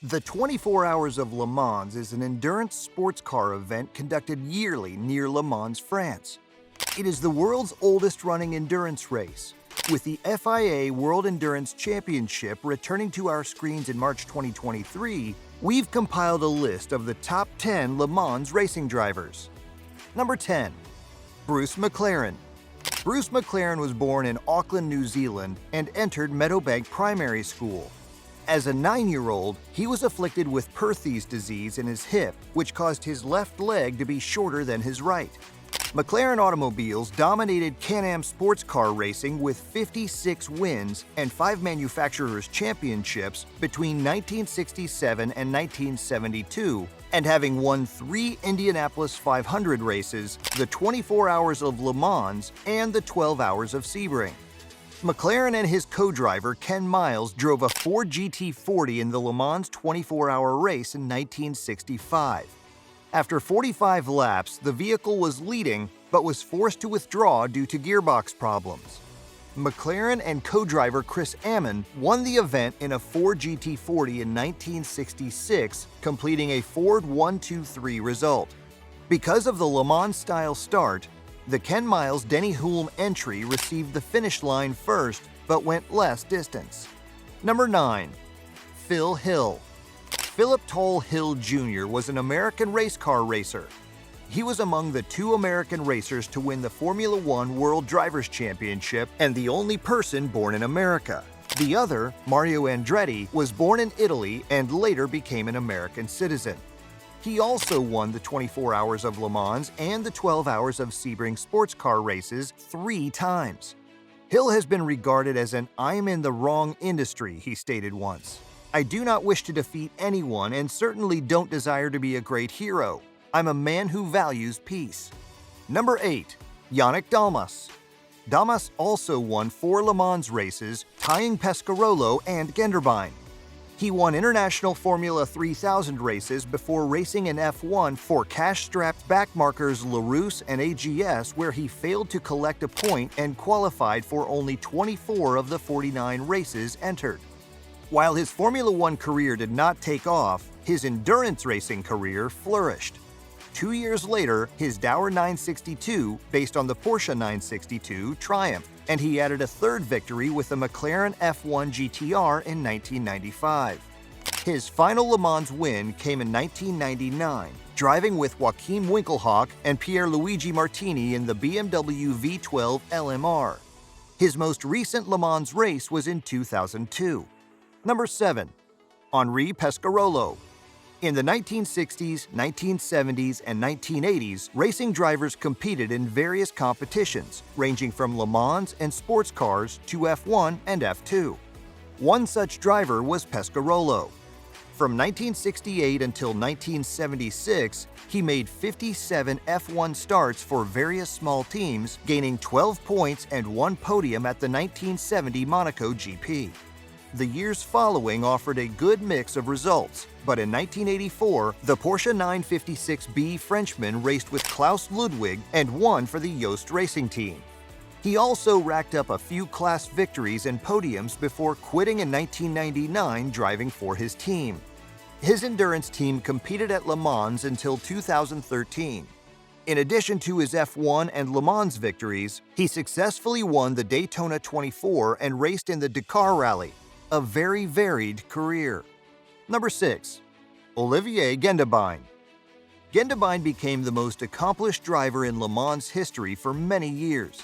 The 24 Hours of Le Mans is an endurance sports car event conducted yearly near Le Mans, France. It is the world's oldest running endurance race. With the FIA World Endurance Championship returning to our screens in March 2023, we've compiled a list of the top 10 Le Mans racing drivers. Number 10. Bruce McLaren. Bruce McLaren was born in Auckland, New Zealand, and entered Meadowbank Primary School. As a 9-year-old, he was afflicted with Perthes disease in his hip, which caused his left leg to be shorter than his right. McLaren automobiles dominated Can-Am sports car racing with 56 wins and 5 manufacturers' championships between 1967 and 1972, and having won 3 Indianapolis 500 races, the 24 Hours of Le Mans, and the 12 Hours of Sebring. McLaren and his co-driver Ken Miles drove a Ford GT40 in the Le Mans 24-hour race in 1965. After 45 laps, the vehicle was leading but was forced to withdraw due to gearbox problems. McLaren and co-driver Chris Amon won the event in a Ford GT40 in 1966, completing a Ford 1-2-3 result. Because of the Le Mans-style start, the Ken Miles-Denny Hulme entry received the finish line first, but went less distance. Number 9. Phil Hill. Philip Toll Hill Jr. was an American race car racer. He was among the 2 American racers to win the Formula One World Drivers' Championship and the only person born in America. The other, Mario Andretti, was born in Italy and later became an American citizen. He also won the 24 Hours of Le Mans and the 12 Hours of Sebring sports car races 3 times. Hill has been regarded as an "I'm in the wrong industry," he stated once. "I do not wish to defeat anyone and certainly don't desire to be a great hero. I'm a man who values peace." Number 8. Yannick Dalmas. Dalmas also won 4 Le Mans races, tying Pescarolo and Genderbine. He won International Formula 3000 races before racing in F1 for cash-strapped backmarkers LaRousse and AGS, where he failed to collect a point and qualified for only 24 of the 49 races entered. While his Formula One career did not take off, his endurance racing career flourished. 2 years later, his Dower 962, based on the Porsche 962, triumphed, and he added a 3rd victory with the McLaren F1 GTR in 1995. His final Le Mans win came in 1999, driving with Joachim Winkelhock and Pierluigi Martini in the BMW V12 LMR. His most recent Le Mans race was in 2002. Number 7. Henri Pescarolo. In the 1960s, 1970s, and 1980s, racing drivers competed in various competitions, ranging from Le Mans and sports cars to F1 and F2. One such driver was Pescarolo. From 1968 until 1976, he made 57 F1 starts for various small teams, gaining 12 points and 1 podium at the 1970 Monaco GP. The years following offered a good mix of results, but in 1984, the Porsche 956B Frenchman raced with Klaus Ludwig and won for the Yost Racing Team. He also racked up a few class victories and podiums before quitting in 1999 driving for his team. His endurance team competed at Le Mans until 2013. In addition to his F1 and Le Mans victories, he successfully won the Daytona 24 and raced in the Dakar Rally. A very varied career. Number 6. Olivier Genderbine. Genderbine became the most accomplished driver in Le Mans history for many years.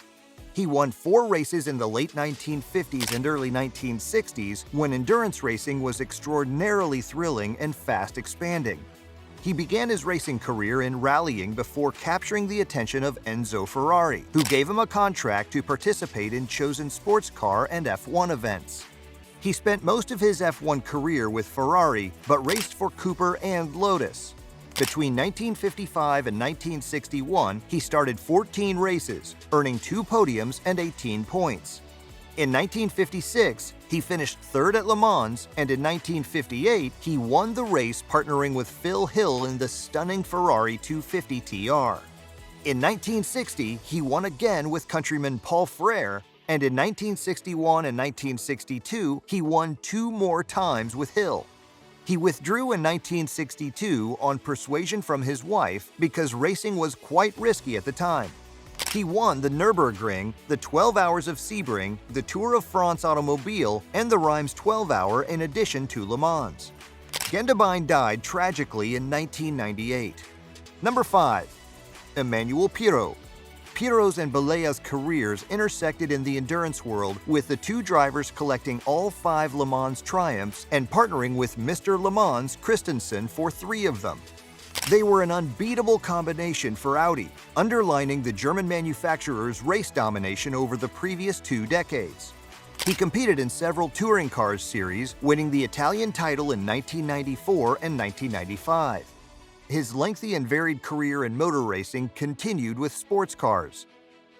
He won 4 races in the late 1950s and early 1960s when endurance racing was extraordinarily thrilling and fast expanding. He began his racing career in rallying before capturing the attention of Enzo Ferrari, who gave him a contract to participate in chosen sports car and F1 events. He spent most of his F1 career with Ferrari, but raced for Cooper and Lotus. Between 1955 and 1961, he started 14 races, earning 2 podiums and 18 points. In 1956, he finished 3rd at Le Mans, and in 1958, he won the race partnering with Phil Hill in the stunning Ferrari 250 TR. In 1960, he won again with countryman Paul Frere, and in 1961 and 1962, he won 2 more times with Hill. He withdrew in 1962 on persuasion from his wife because racing was quite risky at the time. He won the Nürburgring, the 12 Hours of Sebring, the Tour of France Automobile, and the Reims 12 Hour in addition to Le Mans. Gendebien died tragically in 1998. Number 5. Emmanuel Pirot. Pirot's and Belea's careers intersected in the endurance world, with the two drivers collecting all 5 Le Mans triumphs and partnering with Mr. Le Mans Christensen for 3 of them. They were an unbeatable combination for Audi, underlining the German manufacturer's race domination over the previous 2 decades. He competed in several touring cars series, winning the Italian title in 1994 and 1995. His lengthy and varied career in motor racing continued with sports cars.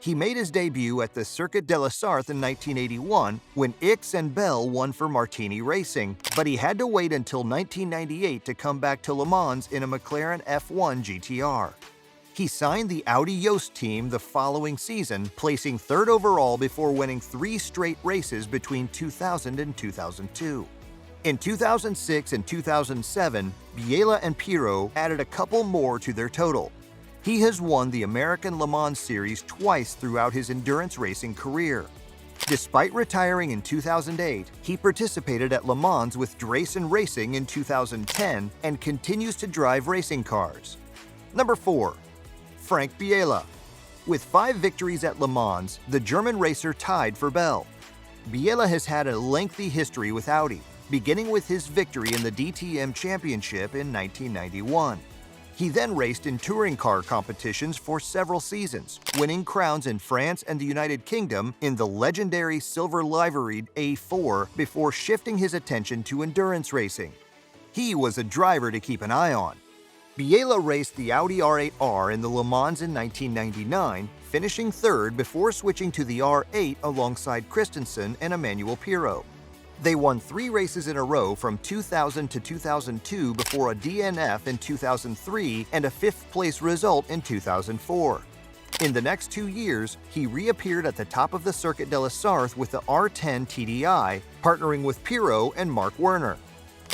He made his debut at the Circuit de la Sarthe in 1981 when Ickx and Bell won for Martini Racing, but he had to wait until 1998 to come back to Le Mans in a McLaren F1 GTR. He signed the Audi Joest team the following season, placing 3rd overall before winning 3 straight races between 2000 and 2002. In 2006 and 2007, Biela and Pirot added a couple more to their total. He has won the American Le Mans Series twice throughout his endurance racing career. Despite retiring in 2008, he participated at Le Mans with Drayson Racing in 2010 and continues to drive racing cars. Number 4. Frank Biela. With 5 victories at Le Mans, the German racer tied for Bell. Biela has had a lengthy history with Audi, beginning with his victory in the DTM Championship in 1991. He then raced in touring car competitions for several seasons, winning crowns in France and the United Kingdom in the legendary silver liveried A4 before shifting his attention to endurance racing. He was a driver to keep an eye on. Biela raced the Audi R8R in the Le Mans in 1999, finishing 3rd before switching to the R8 alongside Christensen and Emmanuel Pirot. They won 3 races in a row from 2000 to 2002 before a DNF in 2003 and a 5th-place result in 2004. In the next 2 years, he reappeared at the top of the Circuit de la Sarthe with the R10 TDI, partnering with Pirot and Mark Werner.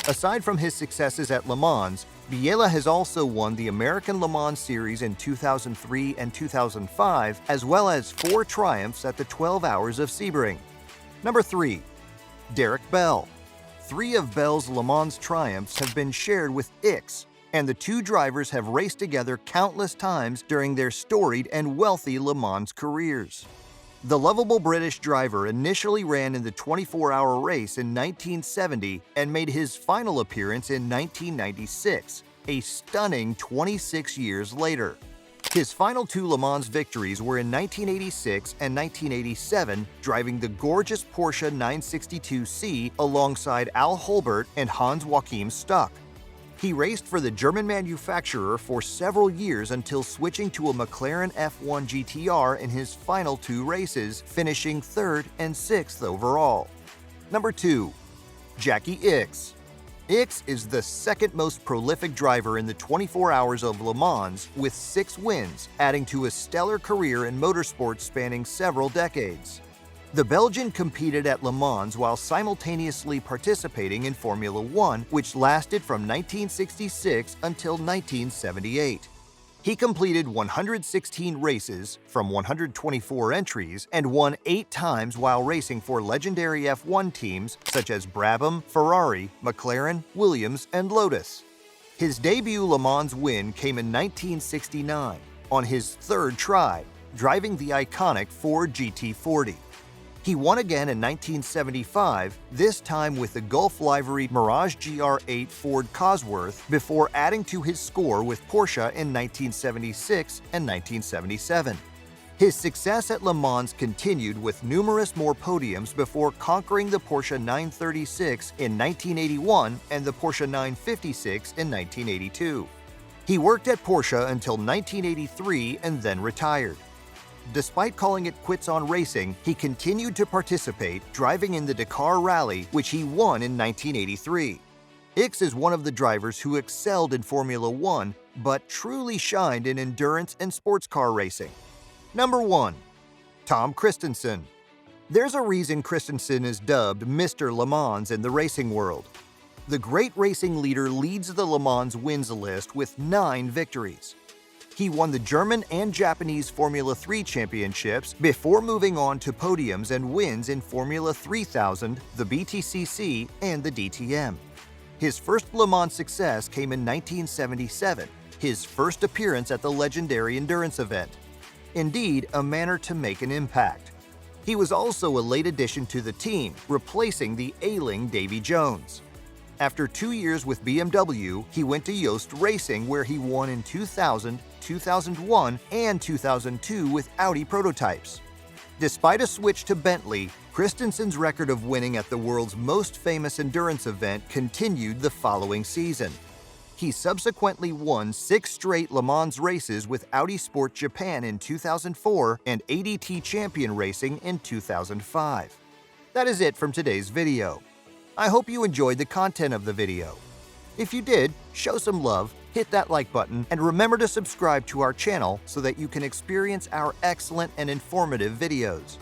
Aside from his successes at Le Mans, Biela has also won the American Le Mans Series in 2003 and 2005, as well as 4 triumphs at the 12 Hours of Sebring. Number 3. Derek Bell. 3 of Bell's Le Mans triumphs have been shared with Ickx, and the 2 drivers have raced together countless times during their storied and wealthy Le Mans careers. The lovable British driver initially ran in the 24-hour race in 1970 and made his final appearance in 1996, a stunning 26 years later. His final 2 Le Mans victories were in 1986 and 1987, driving the gorgeous Porsche 962C alongside Al Holbert and Hans-Joachim Stuck. He raced for the German manufacturer for several years until switching to a McLaren F1 GTR in his final 2 races, finishing 3rd and 6th overall. Number 2. Jacky Ickx. Ickx is the 2nd most prolific driver in the 24 Hours of Le Mans with 6 wins, adding to a stellar career in motorsport spanning several decades. The Belgian competed at Le Mans while simultaneously participating in Formula One, which lasted from 1966 until 1978. He completed 116 races from 124 entries and won 8 times while racing for legendary F1 teams such as Brabham, Ferrari, McLaren, Williams, and Lotus. His debut Le Mans win came in 1969, on his 3rd try, driving the iconic Ford GT40. He won again in 1975, this time with the Gulf-liveried Mirage GR8 Ford Cosworth, before adding to his score with Porsche in 1976 and 1977. His success at Le Mans continued with numerous more podiums before conquering the Porsche 936 in 1981 and the Porsche 956 in 1982. He worked at Porsche until 1983 and then retired. Despite calling it quits on racing, he continued to participate, driving in the Dakar Rally, which he won in 1983. Ickx is one of the drivers who excelled in Formula One, but truly shined in endurance and sports car racing. Number 1. Tom Christensen. There's a reason Christensen is dubbed Mr. Le Mans in the racing world. The great racing leader leads the Le Mans wins list with 9 victories. He won the German and Japanese Formula 3 championships before moving on to podiums and wins in Formula 3000, the BTCC, and the DTM. His first Le Mans success came in 1977, his first appearance at the legendary endurance event. Indeed, a manner to make an impact. He was also a late addition to the team, replacing the ailing Davy Jones. After 2 years with BMW, he went to Yost Racing, where he won in 2000, 2001, and 2002 with Audi prototypes. Despite a switch to Bentley, Christensen's record of winning at the world's most famous endurance event continued the following season. He subsequently won 6 straight Le Mans races with Audi Sport Japan in 2004 and ADT Champion Racing in 2005. That is it from today's video. I hope you enjoyed the content of the video. If you did, show some love, hit that like button, and remember to subscribe to our channel so that you can experience our excellent and informative videos.